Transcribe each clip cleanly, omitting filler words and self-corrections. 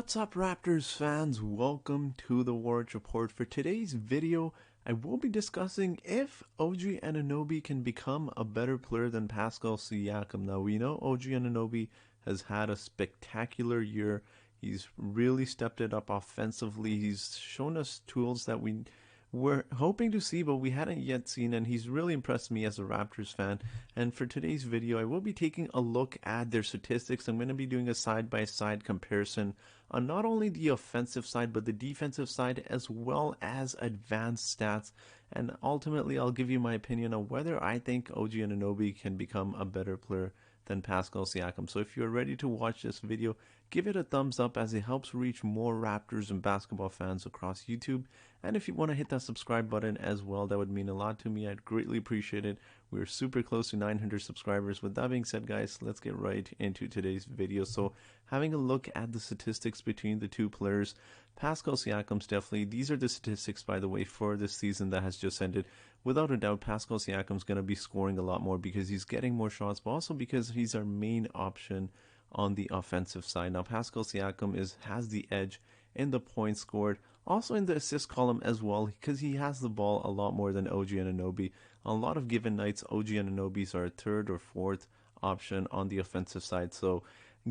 What's up, Raptors fans? Welcome to the Warriors Report. For today's video, I will be discussing if Og Anunoby can become a better player than Pascal Siakam. Now, we know Og Anunoby has had a spectacular year. He's really stepped it up offensively. He's shown us tools that we were hoping to see, but we hadn't yet seen, and he's really impressed me as a Raptors fan. And for today's video, I will be taking a look at their statistics. I'm going to be doing a side-by-side comparison on not only the offensive side, but the defensive side, as well as advanced stats. And ultimately, I'll give you my opinion on whether I think Og Anunoby can become a better player than Pascal Siakam. So if you're ready to watch this video, give it a thumbs up as it helps reach more Raptors and basketball fans across YouTube. And if you want to hit that subscribe button as well, that would mean a lot to me. I'd greatly appreciate it. We're super close to 900 subscribers. With that being said, guys, let's get right into today's video. So having a look at the statistics between the two players, Pascal Siakam's definitely, these are the statistics, by the way, for this season that has just ended. Without a doubt, Pascal Siakam's going to be scoring a lot more because he's getting more shots, but also because he's our main option on the offensive side. Now, Pascal Siakam has the edge in the points scored, also in the assist column as well, because he has the ball a lot more than Og Anunoby. On a lot of given nights, Og Anunoby's are third or fourth option on the offensive side. So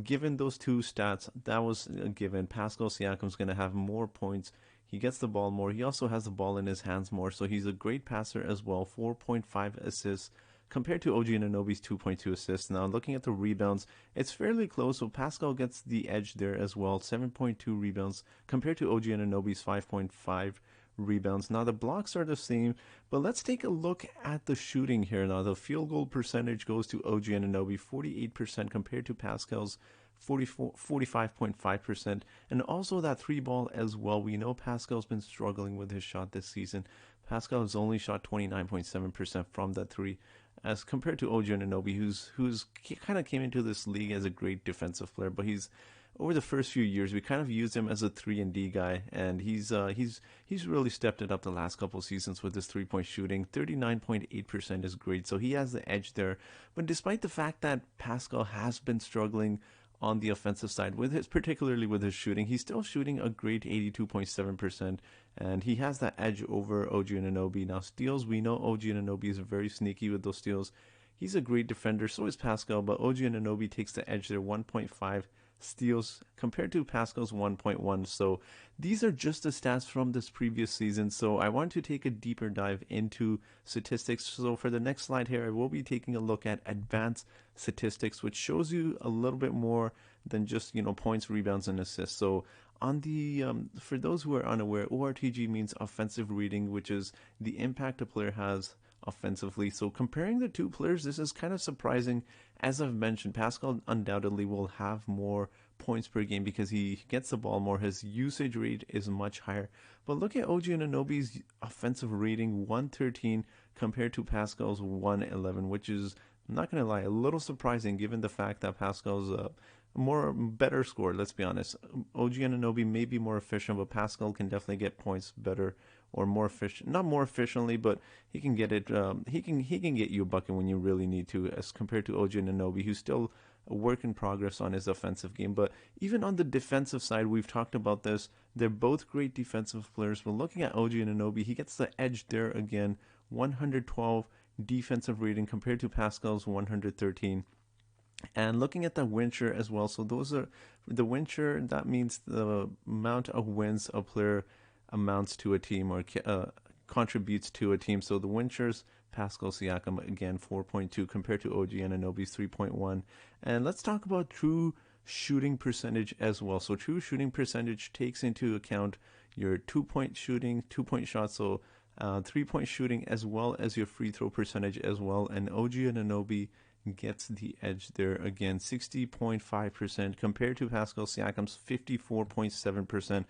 given those two stats, that was a given. Pascal Siakam's going to have more points. He gets the ball more. He also has the ball in his hands more, so he's a great passer as well. 4.5 assists compared to Og Anunoby's 2.2 assists. Now, looking at the rebounds, it's fairly close, so Pascal gets the edge there as well. 7.2 rebounds compared to Og Anunoby's 5.5 rebounds. Now, the blocks are the same, but let's take a look at the shooting here. Now, the field goal percentage goes to Og Anunoby, 48% compared to Pascal's 45.5%, and also that three ball as well. We know Pascal's been struggling with his shot this season. Pascal has only shot 29.7% from that three, as compared to Og Anunoby, who's kind of came into this league as a great defensive player, but he's over the first few years we kind of used him as a 3-and-D guy, and he's really stepped it up the last couple seasons with his three-point shooting. 39.8% is great, so he has the edge there. But despite the fact that Pascal has been struggling on the offensive side, particularly with his shooting, he's still shooting a great 82.7%, and he has that edge over Og Anunoby. Now, steals, we know Og Anunoby is very sneaky with those steals. He's a great defender, so is Pascal, but Og Anunoby takes the edge there, 1.5 steals compared to Pascal's 1.1. So these are just the stats from this previous season. So I want to take a deeper dive into statistics. So for the next slide here, I will be taking a look at advanced statistics, which shows you a little bit more than just, points, rebounds, and assists. So on the for those who are unaware, ORTG means offensive rating, which is the impact a player has offensively. So comparing the two players, this is kind of surprising. As I've mentioned, Pascal undoubtedly will have more points per game because he gets the ball more. His usage rate is much higher. But look at Og Anunoby's offensive rating, 113 compared to Pascal's 111, which is, I'm not going to lie, a little surprising given the fact that Pascal's better scorer. Let's be honest. Og Anunoby may be more efficient, but Pascal can definitely get points better, or more efficient, not more efficiently, but he can get it. He can get you a bucket when you really need to, as compared to Og Anunoby, who's still a work in progress on his offensive game. But even on the defensive side, we've talked about this. They're both great defensive players. But looking at Og Anunoby, he gets the edge there again. 112 defensive rating compared to Pascal's 113. And looking at the win share as well, so those are the win share. That means the amount of wins a player amounts to a team, or contributes to a team. So the win shares, Pascal Siakam again 4.2 compared to Og Anunoby's 3.1. And let's talk about true shooting percentage as well. So true shooting percentage takes into account your 2-point shooting, 2-point shots, so 3-point shooting, as well as your free throw percentage as well. And Og Anunoby gets the edge there again, 60.5% compared to Pascal Siakam's 54.7%.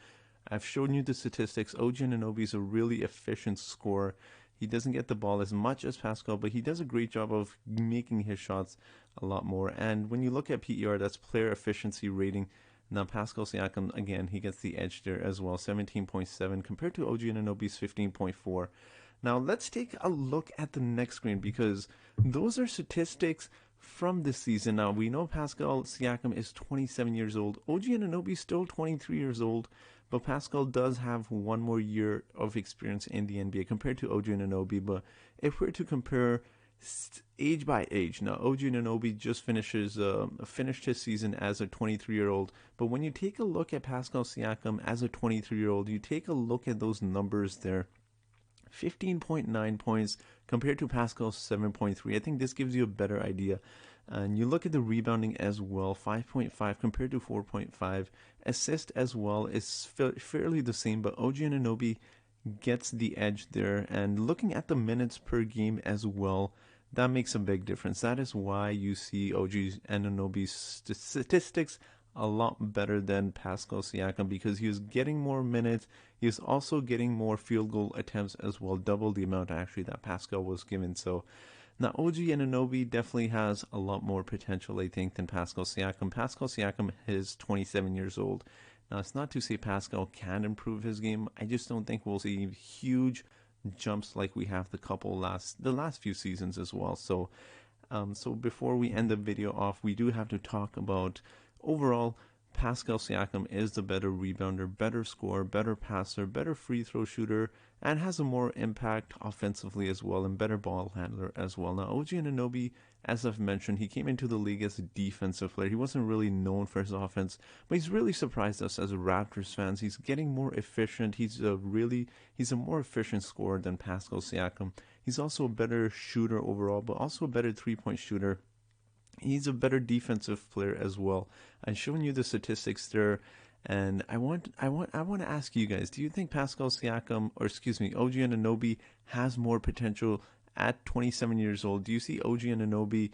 I've shown you the statistics. Og Anunoby is a really efficient scorer. He doesn't get the ball as much as Pascal, but he does a great job of making his shots a lot more. And when you look at PER, that's player efficiency rating. Now, Pascal Siakam, again, he gets the edge there as well, 17.7 compared to Og Anunoby's 15.4. Now, let's take a look at the next screen, because those are statistics from this season. Now, we know Pascal Siakam is 27 years old. Og Anunoby is still 23 years old, but Pascal does have one more year of experience in the NBA compared to Og Anunoby. But if we're to compare age by age, now Og Anunoby just finished his season as a 23-year-old. But when you take a look at Pascal Siakam as a 23-year-old, you take a look at those numbers there. 15.9 points compared to Pascal's 7.3. I think this gives you a better idea. And you look at the rebounding as well, 5.5 compared to 4.5. Assist as well is fairly the same, but Og Anunoby gets the edge there. And looking at the minutes per game as well, that makes a big difference. That is why you see Og Anunoby's statistics a lot better than Pascal Siakam, because he was getting more minutes. He was also getting more field goal attempts as well, double the amount actually that Pascal was given. So now Og Anunoby definitely has a lot more potential, I think, than Pascal Siakam. Pascal Siakam is 27 years old. Now, it's not to say Pascal can improve his game. I just don't think we'll see huge jumps like we have the last few seasons as well. So before we end the video off, we do have to talk about overall. Pascal Siakam is the better rebounder, better scorer, better passer, better free throw shooter, and has a more impact offensively as well, and better ball handler as well. Now, Og Anunoby, as I've mentioned, he came into the league as a defensive player. He wasn't really known for his offense, but he's really surprised us as Raptors fans. He's getting more efficient. He's a more efficient scorer than Pascal Siakam. He's also a better shooter overall, but also a better three-point shooter. He's a better defensive player as well. I've shown you the statistics there, and I want to ask you guys: do you think Pascal Siakam, or excuse me, Og Anunoby has more potential at 27 years old? Do you see Og Anunoby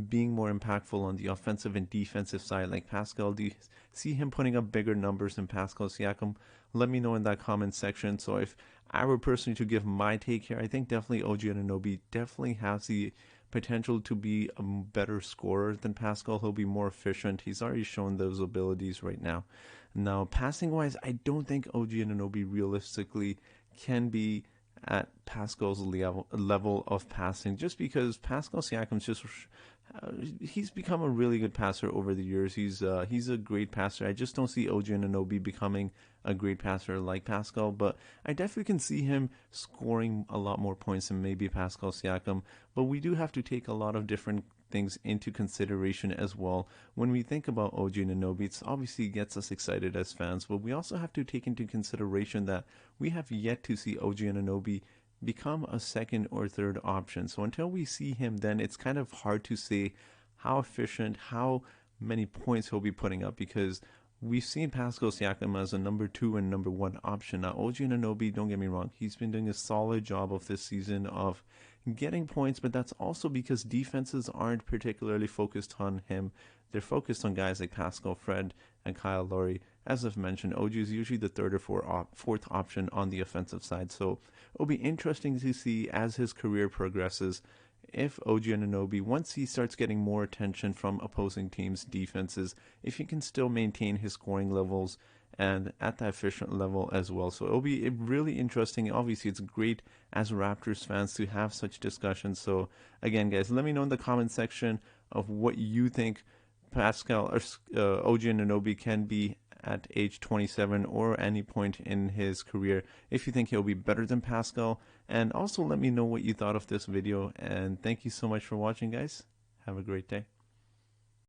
being more impactful on the offensive and defensive side like Pascal? Do you see him putting up bigger numbers than Pascal Siakam? Let me know in that comment section. So if I were personally to give my take here, I think definitely Og Anunoby definitely has the potential to be a better scorer than Pascal. He'll be more efficient. He's already shown those abilities right now. Now, passing wise, I don't think Og Anunoby realistically can be at Pascal's level of passing, just because Pascal Siakam's just he's become a really good passer over the years. He's a great passer. I just don't see Og Anunoby becoming a great passer like Pascal, but I definitely can see him scoring a lot more points than maybe Pascal Siakam. But we do have to take a lot of different things into consideration as well. When we think about Og Anunoby, it obviously gets us excited as fans, but we also have to take into consideration that we have yet to see Og Anunoby become a second or third option. So until we see him, then it's kind of hard to say how efficient, how many points he'll be putting up, because we've seen Pascal Siakam as a number 2 and number 1 option. Now, Og Anunoby, don't get me wrong, he's been doing a solid job of this season of getting points, but that's also because defenses aren't particularly focused on him. They're focused on guys like Pascal, Fred, and Kyle Lowry. As I've mentioned, OG is usually the third or fourth option on the offensive side. So it'll be interesting to see as his career progresses if Og Anunoby, once he starts getting more attention from opposing teams' defenses, if he can still maintain his scoring levels and at that efficient level as well. So it'll be really interesting. Obviously, it's great as Raptors fans to have such discussions. So again, guys, let me know in the comment section of what you think Pascal or Og Anunoby can be at age 27 or any point in his career, if you think he'll be better than Pascal. And also let me know what you thought of this video. And thank you so much for watching, guys. Have a great day.